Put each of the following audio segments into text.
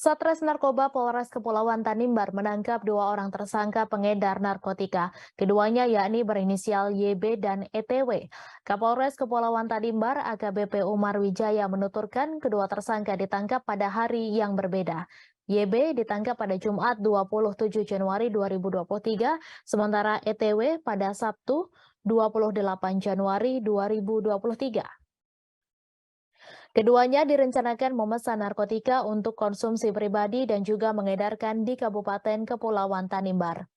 Satres Narkoba Polres Kepulauan Tanimbar menangkap 2 orang tersangka pengedar narkotika. Keduanya yakni berinisial YB dan ETW. Kapolres Kepulauan Tanimbar AKBP Umar Wijaya menuturkan kedua tersangka ditangkap pada hari yang berbeda. YB ditangkap pada Jumat 27 Januari 2023, sementara ETW pada Sabtu 28 Januari 2023. Keduanya direncanakan memesan narkotika untuk konsumsi pribadi dan juga mengedarkan di Kabupaten Kepulauan Tanimbar.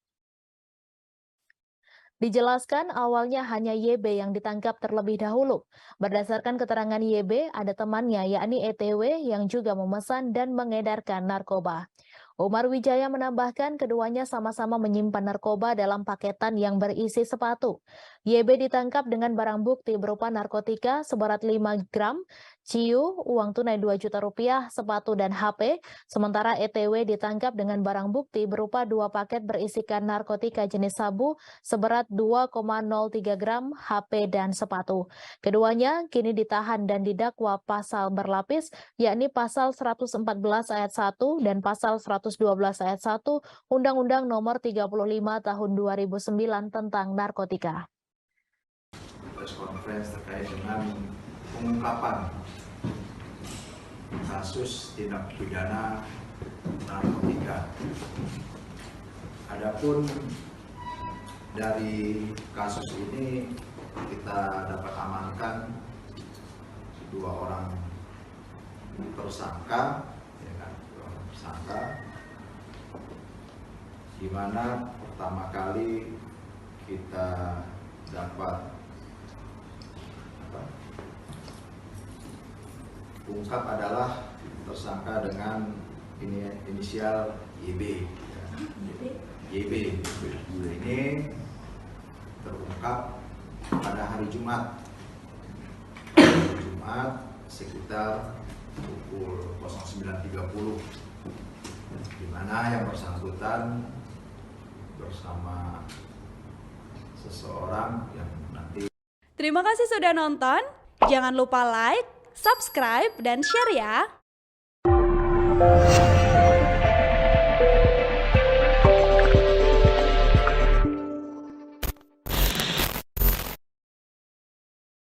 Dijelaskan awalnya hanya YB yang ditangkap terlebih dahulu. Berdasarkan keterangan YB, ada temannya yakni ETW yang juga memesan dan mengedarkan narkoba. Umar Wijaya menambahkan keduanya sama-sama menyimpan narkoba dalam paketan yang berisi sepatu. YB ditangkap dengan barang bukti berupa narkotika seberat 5 gram, ciu, uang tunai 2 juta rupiah, sepatu dan HP, sementara ETW ditangkap dengan barang bukti berupa 2 paket berisikan narkotika jenis sabu seberat 2,03 gram, HP dan sepatu. Keduanya kini ditahan dan didakwa pasal berlapis, yakni pasal 114 ayat 1 dan pasal 112 ayat 1 Undang-Undang Nomor 35 Tahun 2009 tentang narkotika. Press conference terkait dengan pengungkapan kasus tindak pidana narkotika. Adapun dari kasus ini kita dapat amankan 2 orang tersangka, di mana pertama kali kita dapat ungkap adalah tersangka dengan inisial YB. YB ini terungkap pada hari Jumat sekitar pukul 09.30, di mana yang bersangkutan bersama seseorang yang nanti. Terima kasih sudah nonton. Jangan lupa like, subscribe, dan share ya.